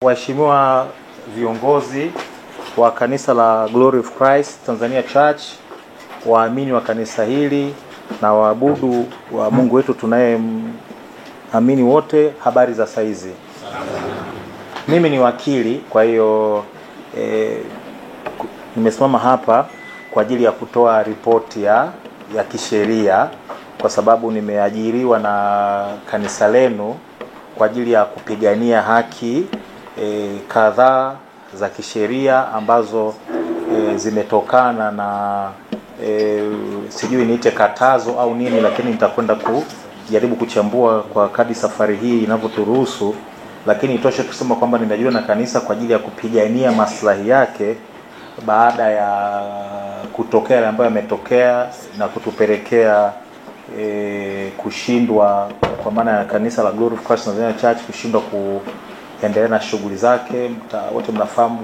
Waheshimiwa viongozi wa kanisa la Glory of Christ Tanzania Church, waamini wa kanisa hili na waabudu wa Mungu wetu tunayeamini wote, habari za saizi. Mimi ni wakili, kwa hiyo nimesimama hapa kwa ajili ya kutoa ripoti ya kisheria, kwa sababu nimeajiriwa na kanisa lenu kwa ajili ya kupigania haki kadhaa za kisheria ambazo zimetokana na sijui niite katazo au nini, lakini nitakwenda kujaribu kuchambua kwa kadri safari hii inavyoturuhusu. Lakini itoshe kusema kwamba ninajua na kanisa kwa ajili ya kupigania maslahi yake baada ya kutokea yale ambayo yametokea na kutupelekea kushindwa, kwa maana ya kanisa la Glory of Christ Tanzania Church kushindwa kuendelea na shughuli zake. Wote mnafahamu,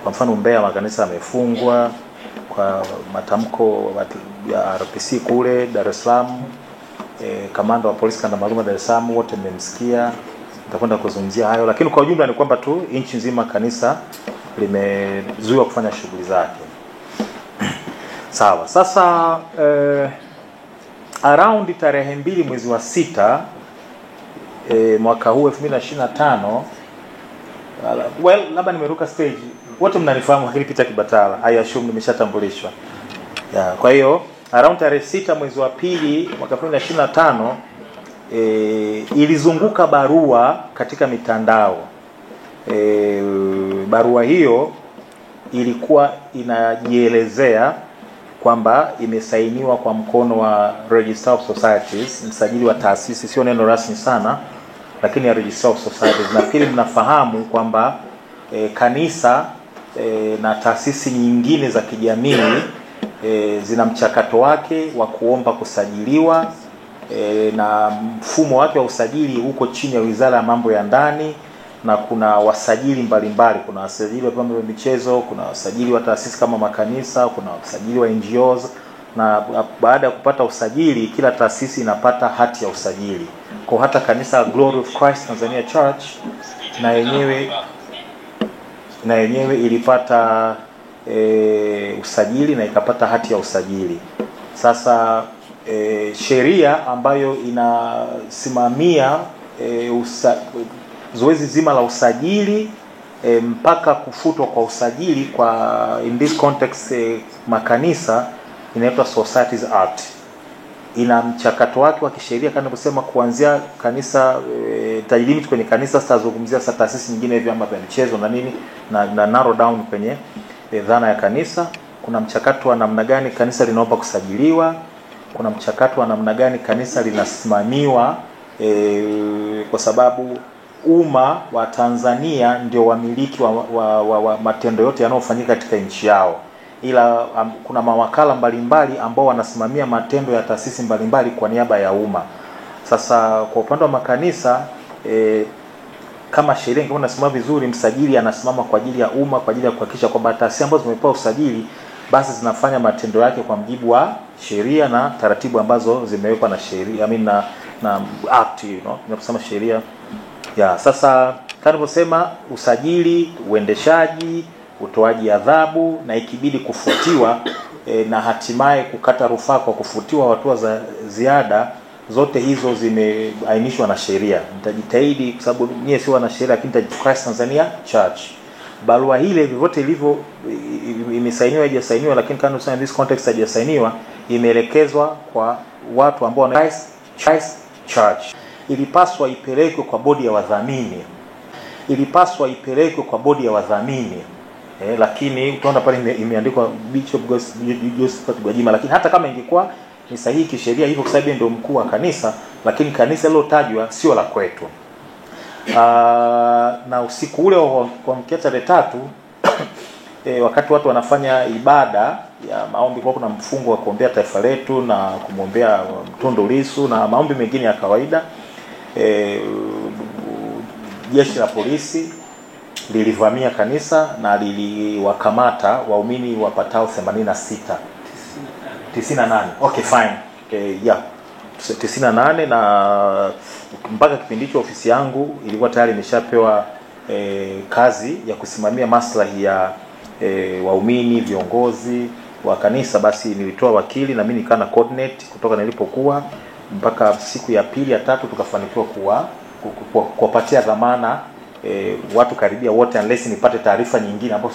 kwa mfano Mbeya makanisa yamefungwa kwa matamko ya RPC kule Dar es Salaam. Kamanda wa polisi kanda maalum Dar es Salaam wote mmemsikia, nitakwenda kuzungumzia hayo, lakini kwa ujumla ni kwamba tu nchi nzima kanisa limezuiwa kufanya shughuli zake. Sawa. Sasa around tarehe 2 mwezi wa 6 mwaka huu 2025, labda nimeruka stage, wote mnanifahamu lakini Peter Kibatala, I assume nimeshatambulishwa. Kwa hiyo around tarehe 6 mwezi wa 2 mwaka 2025 ilizunguka barua katika mitandao. Barua hiyo ilikuwa inajielezea kwamba imesainiwa kwa mkono wa Register of Societies, msajili wa taasisi, sio neno rasmi sana, lakini ya Register of Societies. Nafikiri mnafahamu kwamba kanisa na taasisi nyingine za kijamii zina mchakato wake wa kuomba kusajiliwa, na mfumo wake wa usajili uko chini ya Wizara ya Mambo ya Ndani, na kuna wasajili mbalimbali. Kuna wasajili wa vyama vya michezo, kuna wasajili wa taasisi kama makanisa, kuna wasajili wa NGOs, na baada ya kupata usajili kila taasisi inapata hati ya usajili. Kwa hata kanisa Glory of Christ Tanzania Church na yenyewe ilipata usajili na ikapata hati ya usajili. Sasa sheria ambayo inasimamia zoezi zima la usajili mpaka kufutwa kwa usajili kwa in this context makanisa inaitwa Societies Act. Ina mchakato wake wa kisheria kama kusema, kuanzia kanisa tajlimit kwenye kanisa, sitazungumzia sasa taasisi nyingine, vyama vya michezo na nini, na narrow down kwenye dhana ya kanisa. Kuna mchakato wa namna gani kanisa linaomba kusajiliwa, kuna mchakato wa namna gani kanisa linasimamiwa, kwa sababu umma wa Tanzania ndio wamiliki wa matendo yote yanayofanyika katika nchi yao, ila kuna mawakala mbalimbali ambao wanasimamia matendo ya taasisi mbalimbali kwa niaba ya umma. Sasa kwa upande wa makanisa, kama sheria ingekuwa inasimama vizuri, msajili anasimama kwa ajili ya umma, kwa ajili ya kuhakikisha kwamba taasisi ambazo zimepewa usajili basi zinafanya matendo yake kwa mujibu wa sheria na taratibu ambazo zimewekwa na sheria, na act, tunasema sheria. Sasa tunaposema usajili, uendeshaji, utoaji adhabu, na ikibidi kufutiwa na hatimaye kukata rufaa kwa kufutiwa hatua za ziada, zote hizo zimeainishwa na sheria. Nitajitahidi kwa sababu mimi si wana sheria, lakini Christ Tanzania Church, barua ile vyote ilivyo imesainiwa, haijasainiwa, lakini kama tunasema in this context haijasainiwa, imeelekezwa kwa watu ambao wana Christ Church. Ilipaswa ipelekwe kwa bodi ya wadhamini, lakini utaona pale imeandikwa Bishop Josephat Gwajima, lakini hata kama ingekuwa ni sahihi kisheria hivyo, kwa sababu ndio mkuu wa kanisa, lakini kanisa lilotajwa sio la kwetu. Na usiku ule wa tarehe 3 wakati watu wanafanya ibada ya maombi, kwa kuna mfungo wa kuombea taifa letu na kumwombea Tundu Lissu na maombi mengine ya kawaida, jeshi la polisi lilivamia kanisa na liliwakamata waumini wapatao 98. Okay, fine. 98, na mpaka kipindi hicho ofisi yangu ilikuwa tayari imeshapewa kazi ya kusimamia maslahi ya waumini, viongozi wa kanisa, basi nilitoa wakili na mimi nikana coordinate kutoka nilipokuwa mpaka siku ya pili ya tatu tukafanikiwa kuwapatia dhamana watu karibia wote, unless nipate taarifa nyingine ambapo